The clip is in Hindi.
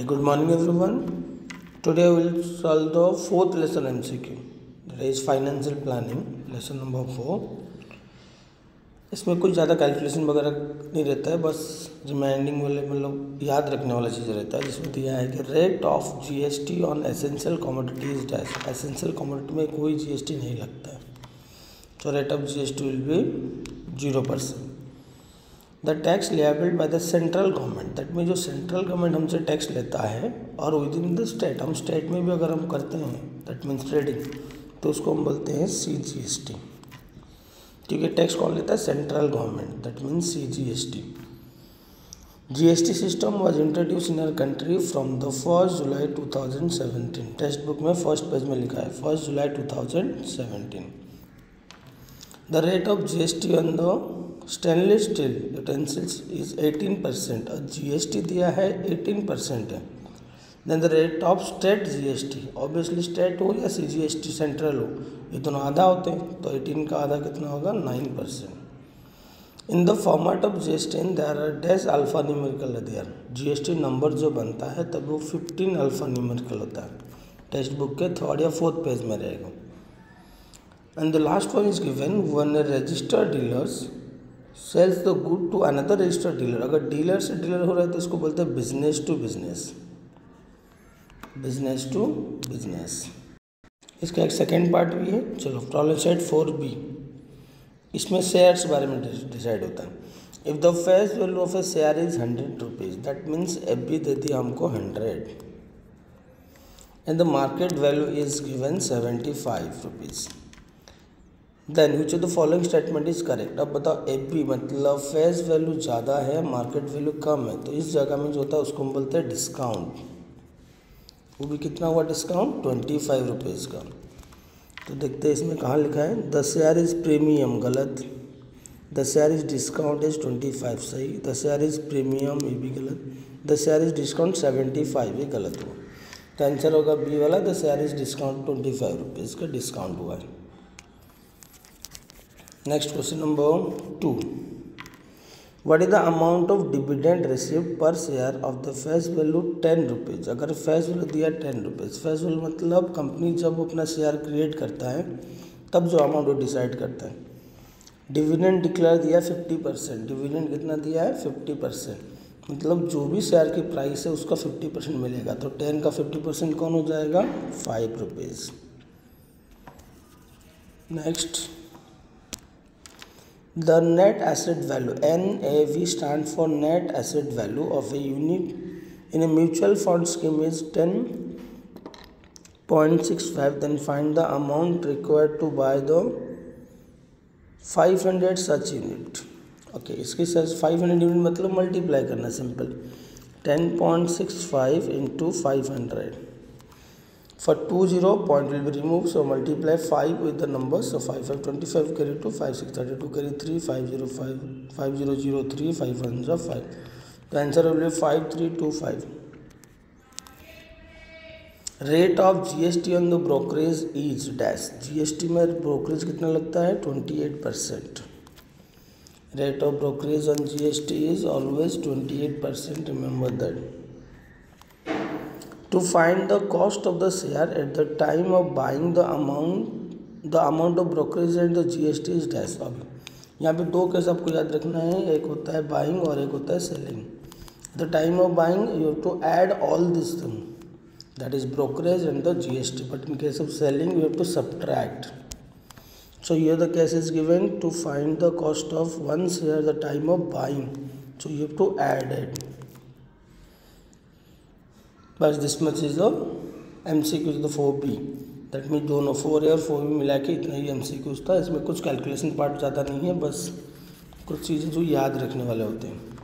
Good morning everyone. Today we will solve the fourth lesson MCQ, that is financial planning, lesson number 4. इसमें कुछ ज़्यादा कैलकुलेशन वगैरह नहीं रहता है, बस रिमाइंडिंग वाले मतलब याद रखने वाला चीज़ रहता है, जिसमें दिया है कि rate of GST on essential commodities dash. Essential commodity में कोई जीएसटी नहीं लगता है, तो rate of GST will be 0%. The tax labelled by the central government, that mean जो सेंट्रल गवर्नमेंट हमसे टैक्स लेता है और विद इन द स्टेट, हम स्टेट में भी अगर हम करते हैं दैट मीन्स ट्रेडिंग, तो उसको हम बोलते हैं CGST. ठीक है, टैक्स कौन लेता है? Central government, that means CGST. GST system was introduce in our country from the 1 July 2017. Text book में फर्स्ट पेज में लिखा है 1 जुलाई 2017. The rate of GST on the stainless steel utensils is 18%. और GST दिया है 18% है. Then the rate of state GST, obviously state हो या CGST सेंट्रल हो, ये दोनों आधा होते हैं, तो 18 का आधा कितना होगा? 9%. In the format of GST there are dash alpha numerical there. GST number जो बनता है तब वो 15 अल्फा न्यूमेरिकल होता है. टेक्स्ट बुक के 3rd या 4th पेज में रहेगा. And the last one is given when a registered dealers sells the good to another registered dealer. अगर डीलर से डीलर हो रहा है तो इसको बोलते हैं business to business, business to business. इसका एक सेकेंड पार्ट भी है. चलो प्रॉब्लम सेट 4B, इसमें शेयर्स बारे में डिसाइड होता है. If the face value of a share is 100 rupees, that means FB दे दिया हमको 100 and the market value is given 75 rupees. Then which of the following statement is correct. अब बताओ FB मतलब फेस वैल्यू ज़्यादा है, मार्केट वैल्यू कम है, तो इस जगह में जो होता है उसको हम बोलते हैं डिस्काउंट. वो भी कितना हुआ डिस्काउंट? 25 रुपीज़ का. तो देखते हैं इसमें कहाँ लिखा है. द शेयर इज़ प्रीमियम, गलत. The share is discount is 25, सही. द शेयर इज़ प्रीमियम, ये भी गलत. द शेयर इज़ डिस्काउंट 75, ये गलत हुआ. तो आंसर होगा B वाला. The share is discount 25 rupees का डिस्काउंट हुआ है. Next question number 2. What is the amount of dividend received per share of the face value 10 rupees. अगर फेस वैल्यू दिया 10 रुपीज़, फेस वैल्यू मतलब कंपनी जब अपना शेयर क्रिएट करता है तब जो अमाउंट वो डिसाइड करता है. डिविडेंड डिक्लेयर दिया 50%. डिविडेंड कितना दिया है? 50%. मतलब जो भी शेयर की प्राइस है उसका 50% मिलेगा. तो 10 का 50% कौन हो जाएगा? 5 rupees. Next, the net asset value, NAV stands for net asset value of a unit in a mutual fund scheme is 10.65. then find the amount required to buy the 500 such unit. Okay, इसकी सच 500 यूनिट मतलब मल्टीप्लाई करना simple. 10.65 into 500. For 20 point will be removed, so multiply 5 with the numbers. So 5 5 25 carry 2, 5 6 32 carry 3, 505 5003, 5 1 5. The answer will be 5325. Rate of GST on the brokerage is dash. GST में brokerage कितना लगता है? 28%. Rate of brokerage on GST is always 28%. Remember that. To find the cost of the share at the time of buying, the amount of brokerage and the GST is dash. अब यहाँ पे दो केस आपको याद रखना है, एक होता है बाइंग और एक होता है selling. The time of buying you have to add all this thing, that is brokerage and the GST, but in case of selling you have to subtract. So here the case is given to find the cost of one share the time of buying, so you have to add it. बस this much is the MCQ the 4B. That mean दोनों 4A और 4B मिला के इतना ही MCQ था. इसमें कुछ कैलकुलेशन पार्ट ज़्यादा नहीं है, बस कुछ चीज़ें जो याद रखने वाले होते हैं.